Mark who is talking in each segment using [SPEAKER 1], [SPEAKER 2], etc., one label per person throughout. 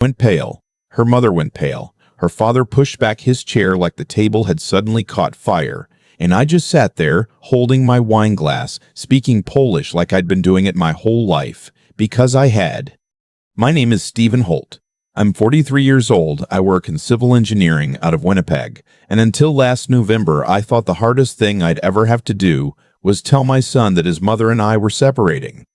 [SPEAKER 1] Went pale. Her mother went pale. Her father pushed back his chair like the table had suddenly caught fire, and I just sat there, holding my wine glass, speaking Polish like I'd been doing it my whole life, because I had. My name is Stephen Holt. I'm 43 years old. I work in civil engineering out of Winnipeg, and until last November, I thought the hardest thing I'd ever have to do was tell my son that his mother and I were separating.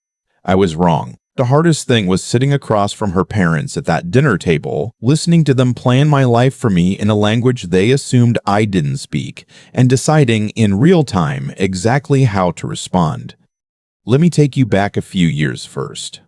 [SPEAKER 1] I was wrong. The hardest thing was sitting across from her parents at that dinner table, listening to them plan my life for me in a language they assumed I didn't speak, and deciding in real time exactly how to respond. Let me take you back a few years first.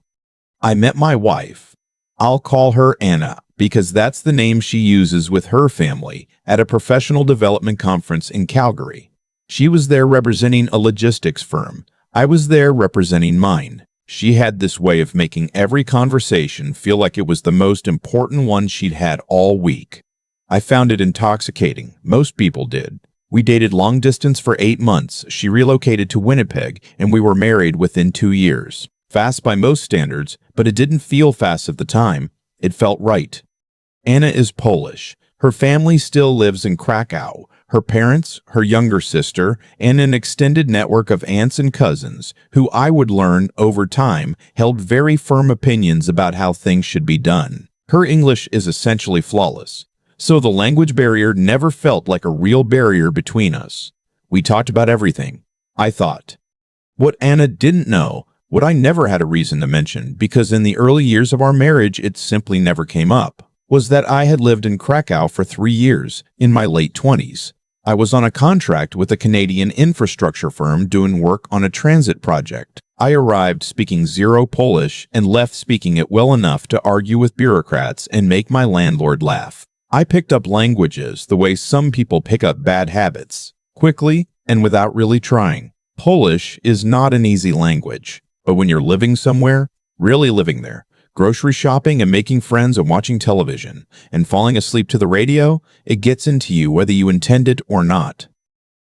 [SPEAKER 1] I met my wife. I'll call her Anna, because that's the name she uses with her family, at a professional development conference in Calgary. She was there representing a logistics firm. I was there representing mine. She had this way of making every conversation feel like it was the most important one she'd had all week. I found it intoxicating. Most people did. We dated long distance for 8 months. She relocated to Winnipeg, and we were married within 2 years. Fast by most standards, but it didn't feel fast at the time. It felt right. Anna is Polish. Her family still lives in Kraków. Her parents, her younger sister, and an extended network of aunts and cousins, who I would learn over time, held very firm opinions about how things should be done. Her English is essentially flawless, so the language barrier never felt like a real barrier between us. We talked about everything, I thought. What Anna didn't know, what I never had a reason to mention, because in the early years of our marriage it simply never came up, was that I had lived in Kraków for 3 years, in my late 20s. I was on a contract with a Canadian infrastructure firm doing work on a transit project. I arrived speaking zero Polish and left speaking it well enough to argue with bureaucrats and make my landlord laugh. I picked up languages the way some people pick up bad habits, quickly and without really trying. Polish is not an easy language, but when you're living somewhere, really living there, grocery shopping and making friends and watching television, and falling asleep to the radio, it gets into you whether you intend it or not.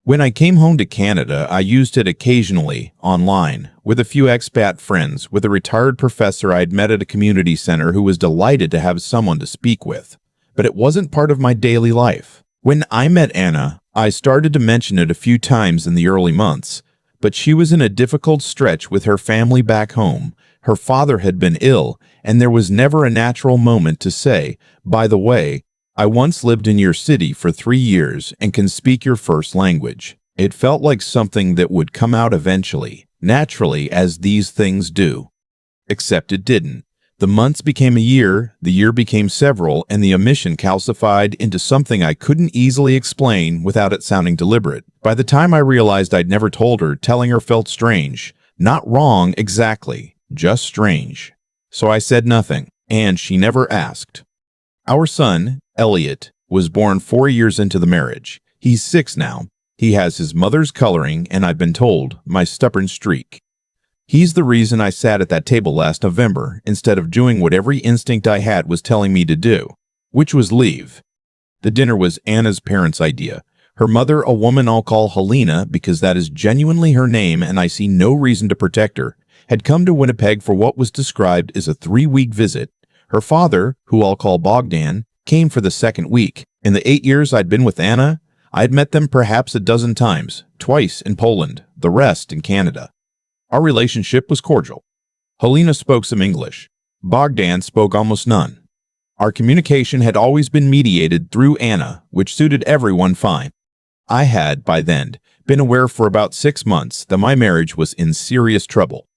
[SPEAKER 1] When I came home to Canada, I used it occasionally, online, with a few expat friends, with a retired professor I'd met at a community center who was delighted to have someone to speak with. But it wasn't part of my daily life. When I met Anna, I started to mention it a few times in the early months, but she was in a difficult stretch with her family back home. Her father had been ill, and there was never a natural moment to say, by the way, I once lived in your city for 3 years and can speak your first language. It felt like something that would come out eventually, naturally as these things do. Except it didn't. The months became a year, the year became several, and the omission calcified into something I couldn't easily explain without it sounding deliberate. By the time I realized I'd never told her, telling her felt strange. Not wrong exactly, just strange. So I said nothing, and she never asked. Our son, Elliot, was born 4 years into the marriage. He's 6 now. He has his mother's coloring, and I've been told, my stubborn streak. He's the reason I sat at that table last November, instead of doing what every instinct I had was telling me to do, which was leave. The dinner was Anna's parents' idea. Her mother, a woman I'll call Helena because that is genuinely her name and I see no reason to protect her, had come to Winnipeg for what was described as a 3-week visit. Her father, who I'll call Bogdan, came for the 2nd week. In the 8 years I'd been with Anna, I'd met them perhaps a dozen times, twice in Poland, the rest in Canada. Our relationship was cordial. Helena spoke some English. Bogdan spoke almost none. Our communication had always been mediated through Anna, which suited everyone fine. I had, by then, been aware for about 6 months that my marriage was in serious trouble.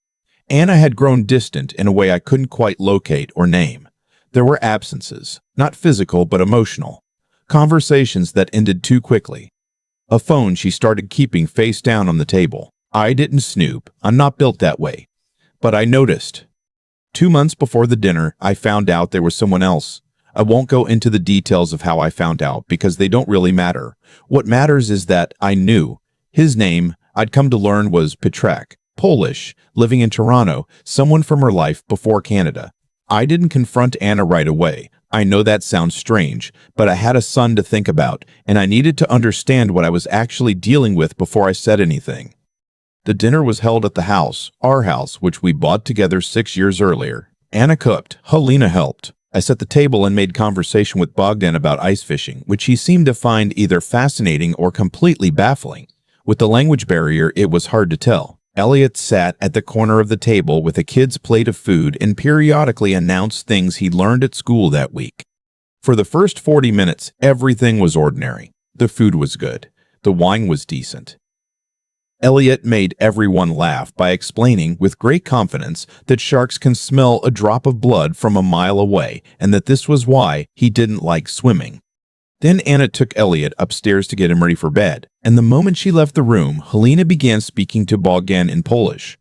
[SPEAKER 1] Anna had grown distant in a way I couldn't quite locate or name. There were absences, not physical but emotional. Conversations that ended too quickly. A phone she started keeping face down on the table. I didn't snoop, I'm not built that way. But I noticed. 2 months before the dinner, I found out there was someone else. I won't go into the details of how I found out because they don't really matter. What matters is that I knew. His name, I'd come to learn, was Petrak, Polish, living in Toronto, someone from her life before Canada. I didn't confront Anna right away. I know that sounds strange, but I had a son to think about, and I needed to understand what I was actually dealing with before I said anything. The dinner was held at the house, our house, which we bought together 6 years earlier. Anna cooked. Helena helped. I set the table and made conversation with Bogdan about ice fishing, which he seemed to find either fascinating or completely baffling. With the language barrier, it was hard to tell. Elliot sat at the corner of the table with a kid's plate of food and periodically announced things he'd learned at school that week. For the first 40 minutes, everything was ordinary. The food was good. The wine was decent. Elliot made everyone laugh by explaining with great confidence that sharks can smell a drop of blood from a mile away and that this was why he didn't like swimming. Then Anna took Elliot upstairs to get him ready for bed, and the moment she left the room, Helena began speaking to Bogdan in Polish.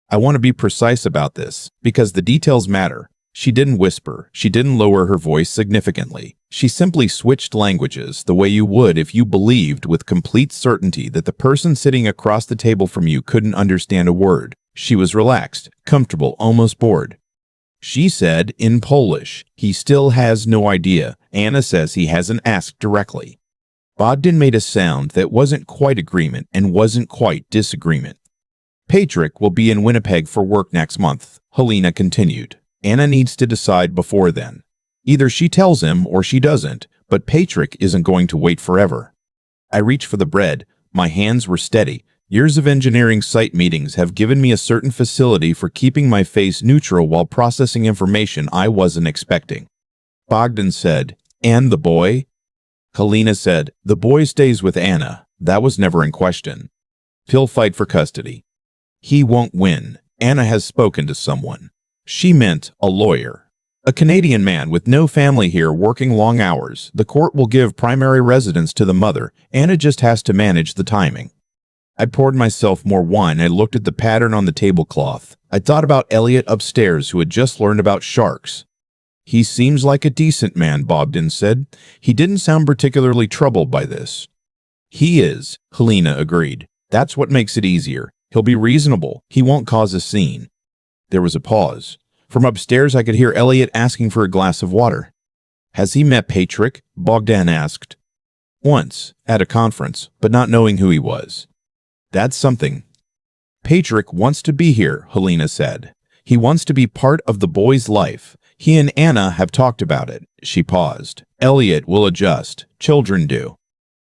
[SPEAKER 1] I want to be precise about this, because the details matter. She didn't whisper. She didn't lower her voice significantly. She simply switched languages the way you would if you believed with complete certainty that the person sitting across the table from you couldn't understand a word. She was relaxed, comfortable, almost bored. She said in Polish, "He still has no idea. Anna says he hasn't asked directly." Bogdan made a sound that wasn't quite agreement and wasn't quite disagreement. "Patrick will be in Winnipeg for work next month," Helena continued. "Anna needs to decide before then. Either she tells him or she doesn't, but Patrick isn't going to wait forever." I reached for the bread. My hands were steady. Years of engineering site meetings have given me a certain facility for keeping my face neutral while processing information I wasn't expecting. Bogdan said, "And the boy?" Helena said, "The boy stays with Anna. That was never in question. He'll fight for custody. He won't win. Anna has spoken to someone." She meant a lawyer. "A Canadian man with no family here working long hours. The court will give primary residence to the mother. Anna just has to manage the timing." I poured myself more wine. I looked at the pattern on the tablecloth. I thought about Elliot upstairs who had just learned about sharks. "He seems like a decent man," Bogdan said. "He didn't sound particularly troubled by this." "He is," Helena agreed. "That's what makes it easier. He'll be reasonable. He won't cause a scene." There was a pause. From upstairs, I could hear Elliot asking for a glass of water. "Has he met Patrick?" Bogdan asked. "Once, at a conference, but not knowing who he was." "That's something." "Patrick wants to be here," Helena said. "He wants to be part of the boy's life. He and Anna have talked about it." She paused. "Elliot will adjust. Children do."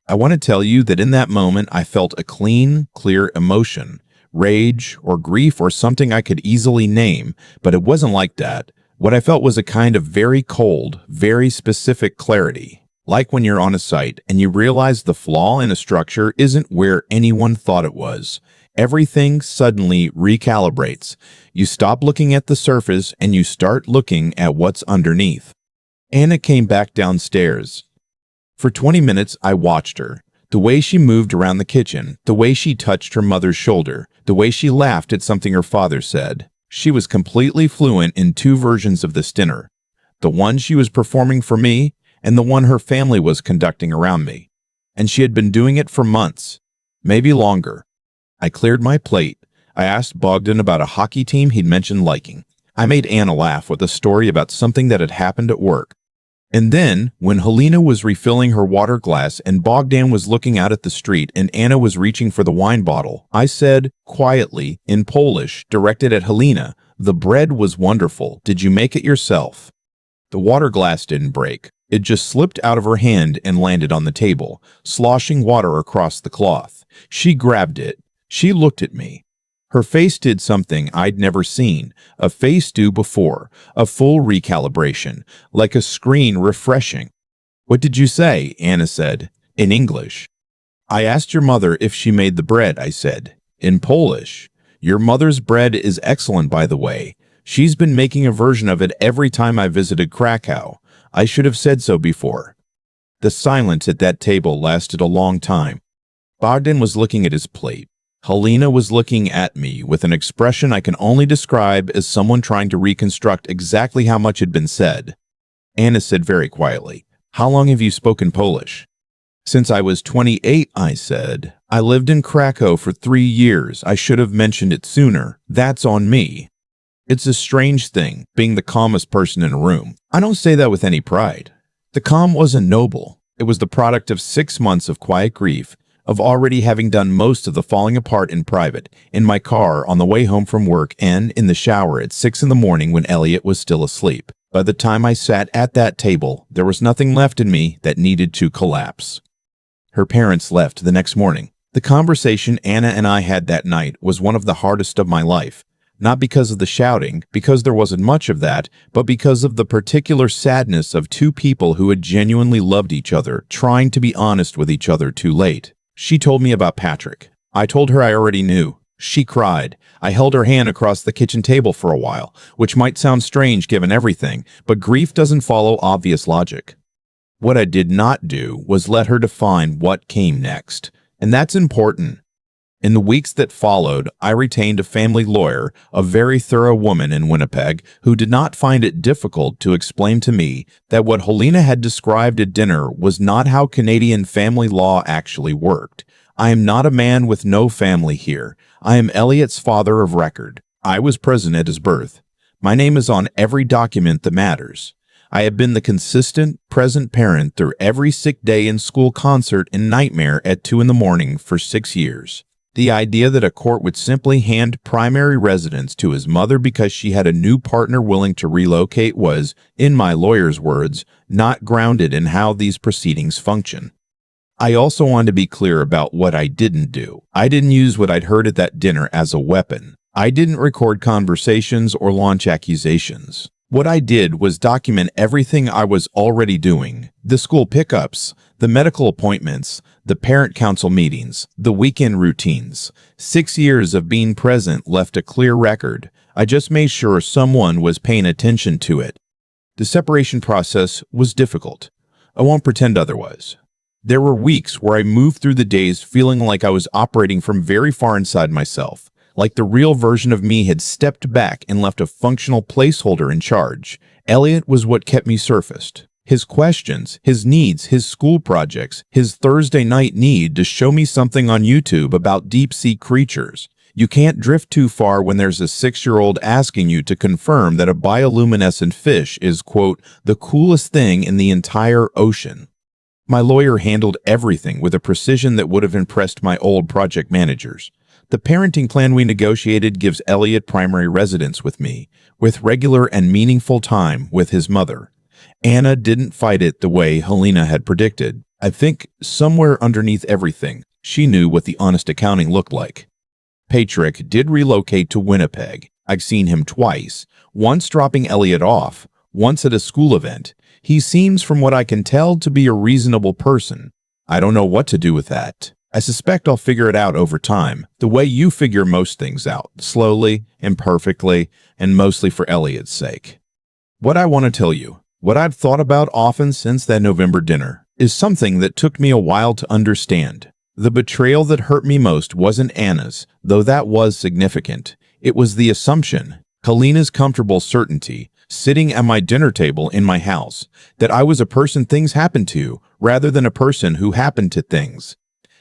[SPEAKER 1] I want to tell you that in that moment, I felt a clean, clear emotion. Rage or grief or something I could easily name, but it wasn't like that. What I felt was a kind of very cold, very specific clarity. Like when you're on a site and you realize the flaw in a structure isn't where anyone thought it was. Everything suddenly recalibrates. You stop looking at the surface and you start looking at what's underneath. Anna came back downstairs. For 20 minutes, I watched her. The way she moved around the kitchen, the way she touched her mother's shoulder, the way she laughed at something her father said. She was completely fluent in two versions of this dinner. The one she was performing for me, and the one her family was conducting around me. And she had been doing it for months, maybe longer. I cleared my plate. I asked Bogdan about a hockey team he'd mentioned liking. I made Anna laugh with a story about something that had happened at work. And then, when Helena was refilling her water glass and Bogdan was looking out at the street and Anna was reaching for the wine bottle, I said, quietly, in Polish, directed at Helena, "The bread was wonderful. Did you make it yourself?" The water glass didn't break. It just slipped out of her hand and landed on the table, sloshing water across the cloth. She grabbed it. She looked at me. Her face did something I'd never seen, a face do before, a full recalibration, like a screen refreshing. "What did you say?" Anna said, in English. "I asked your mother if she made the bread," I said, in Polish. "Your mother's bread is excellent, by the way. She's been making a version of it every time I visited Krakow. I should have said so before." The silence at that table lasted a long time. Bogdan was looking at his plate. Helena was looking at me with an expression I can only describe as someone trying to reconstruct exactly how much had been said. Anna said very quietly, "How long have you spoken Polish?" "Since I was 28, I said. "I lived in Krakow for 3 years. I should have mentioned it sooner. That's on me." It's a strange thing, being the calmest person in a room. I don't say that with any pride. The calm wasn't noble. It was the product of 6 months of quiet grief, of already having done most of the falling apart in private, in my car on the way home from work and in the shower at 6 in the morning when Elliot was still asleep. By the time I sat at that table, there was nothing left in me that needed to collapse. Her parents left the next morning. The conversation Anna and I had that night was one of the hardest of my life. Not because of the shouting, because there wasn't much of that, but because of the particular sadness of two people who had genuinely loved each other, trying to be honest with each other too late. She told me about Patrick. I told her I already knew. She cried. I held her hand across the kitchen table for a while, which might sound strange given everything, but grief doesn't follow obvious logic. What I did not do was let her define what came next, and that's important. In the weeks that followed, I retained a family lawyer, a very thorough woman in Winnipeg, who did not find it difficult to explain to me that what Helena had described at dinner was not how Canadian family law actually worked. I am not a man with no family here. I am Elliot's father of record. I was present at his birth. My name is on every document that matters. I have been the consistent, present parent through every sick day in school concert and nightmare at 2 a.m. for 6 years. The idea that a court would simply hand primary residence to his mother because she had a new partner willing to relocate was, in my lawyer's words, not grounded in how these proceedings function. I also want to be clear about what I didn't do. I didn't use what I'd heard at that dinner as a weapon. I didn't record conversations or launch accusations. What I did was document everything I was already doing: the school pickups, the medical appointments, the parent council meetings, the weekend routines. 6 years of being present left a clear record. I just made sure someone was paying attention to it. The separation process was difficult. I won't pretend otherwise. There were weeks where I moved through the days feeling like I was operating from very far inside myself, like the real version of me had stepped back and left a functional placeholder in charge. Elliot was what kept me surfaced. His questions, his needs, his school projects, his Thursday night need to show me something on YouTube about deep-sea creatures. You can't drift too far when there's a 6-year-old asking you to confirm that a bioluminescent fish is, quote, the coolest thing in the entire ocean. My lawyer handled everything with a precision that would have impressed my old project managers. The parenting plan we negotiated gives Elliot primary residence with me, with regular and meaningful time with his mother. Anna didn't fight it the way Helena had predicted. I think somewhere underneath everything, she knew what the honest accounting looked like. Patrick did relocate to Winnipeg. I'd seen him twice, once dropping Elliot off, once at a school event. He seems, from what I can tell, to be a reasonable person. I don't know what to do with that. I suspect I'll figure it out over time, the way you figure most things out, slowly, imperfectly, and mostly for Elliot's sake. What I want to tell you, what I've thought about often since that November dinner, is something that took me a while to understand. The betrayal that hurt me most wasn't Anna's, though that was significant. It was the assumption, Helena's comfortable certainty, sitting at my dinner table in my house, that I was a person things happened to, rather than a person who happened to things.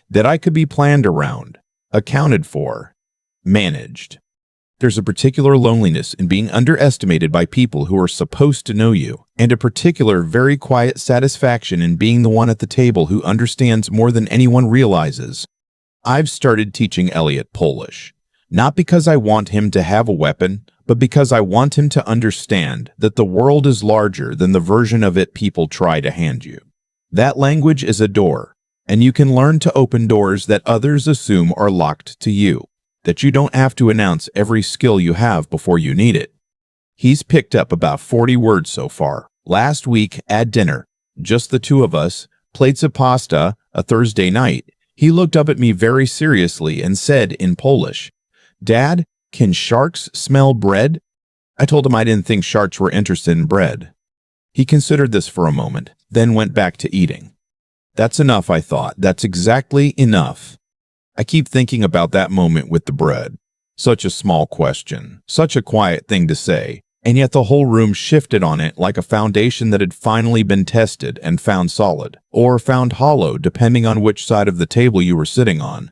[SPEAKER 1] That I could be planned around, accounted for, managed. There's a particular loneliness in being underestimated by people who are supposed to know you, and a particular very quiet satisfaction in being the one at the table who understands more than anyone realizes. I've started teaching Elliot Polish, not because I want him to have a weapon, but because I want him to understand that the world is larger than the version of it people try to hand you. That language is a door, and you can learn to open doors that others assume are locked to you, that you don't have to announce every skill you have before you need it. He's picked up about 40 words so far. Last week at dinner, just the two of us, plates of pasta, a Thursday night, he looked up at me very seriously and said in Polish, "Dad, can sharks smell bread?" I told him I didn't think sharks were interested in bread. He considered this for a moment, then went back to eating. That's enough, I thought. That's exactly enough. I keep thinking about that moment with the bread. Such a small question, such a quiet thing to say, and yet the whole room shifted on it like a foundation that had finally been tested and found solid, or found hollow depending on which side of the table you were sitting on.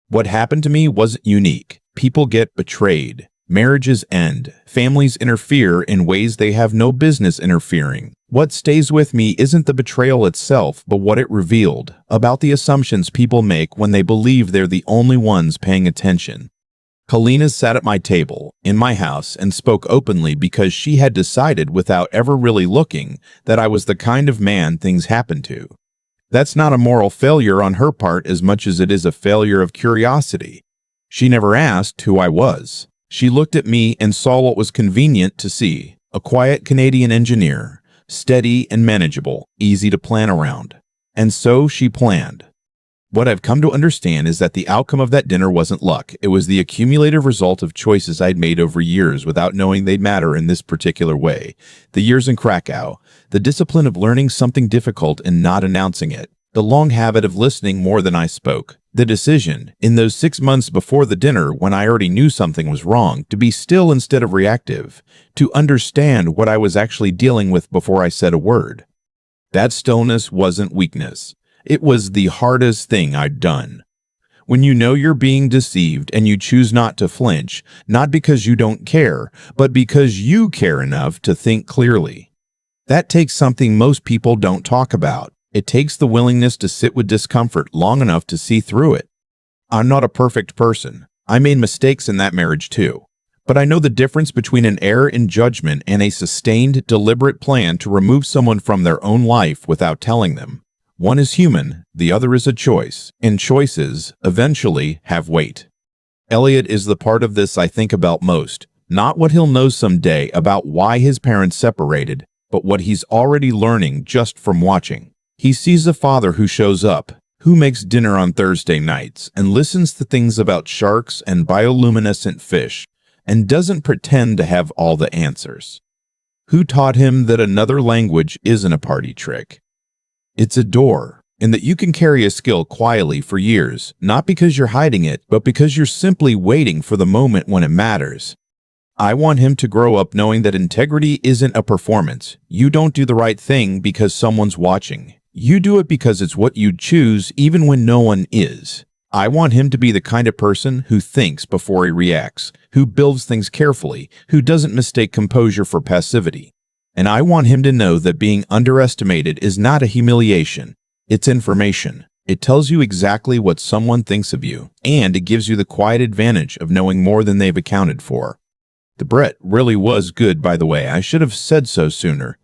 [SPEAKER 1] What happened to me wasn't unique. People get betrayed. Marriages end. Families interfere in ways they have no business interfering. What stays with me isn't the betrayal itself, but what it revealed about the assumptions people make when they believe they're the only ones paying attention. Kalina sat at my table, in my house, and spoke openly because she had decided without ever really looking that I was the kind of man things happened to. That's not a moral failure on her part as much as it is a failure of curiosity. She never asked who I was. She looked at me and saw what was convenient to see. A quiet Canadian engineer, steady and manageable, easy to plan around. And so she planned. What I've come to understand is that the outcome of that dinner wasn't luck. It was the accumulative result of choices I'd made over years without knowing they'd matter in this particular way. The years in Krakow, the discipline of learning something difficult and not announcing it, the long habit of listening more than I spoke, the decision, in those 6 months before the dinner when I already knew something was wrong, to be still instead of reactive, to understand what I was actually dealing with before I said a word. That stillness wasn't weakness. It was the hardest thing I'd done. When you know you're being deceived and you choose not to flinch, not because you don't care, but because you care enough to think clearly. That takes something most people don't talk about. It takes the willingness to sit with discomfort long enough to see through it. I'm not a perfect person. I made mistakes in that marriage too. But I know the difference between an error in judgment and a sustained, deliberate plan to remove someone from their own life without telling them. One is human, the other is a choice, and choices, eventually, have weight. Elliot is the part of this I think about most, not what he'll know someday about why his parents separated, but what he's already learning just from watching. He sees a father who shows up, who makes dinner on Thursday nights, and listens to things about sharks and bioluminescent fish, and doesn't pretend to have all the answers. Who taught him that another language isn't a party trick? It's a door, and that you can carry a skill quietly for years, not because you're hiding it, but because you're simply waiting for the moment when it matters. I want him to grow up knowing that integrity isn't a performance. You don't do the right thing because someone's watching. You do it because it's what you choose even when no one is. I want him to be the kind of person who thinks before he reacts, who builds things carefully, who doesn't mistake composure for passivity. And I want him to know that being underestimated is not a humiliation. It's information. It tells you exactly what someone thinks of you, and it gives you the quiet advantage of knowing more than they've accounted for. The Brett really was good, by the way. I should have said so sooner.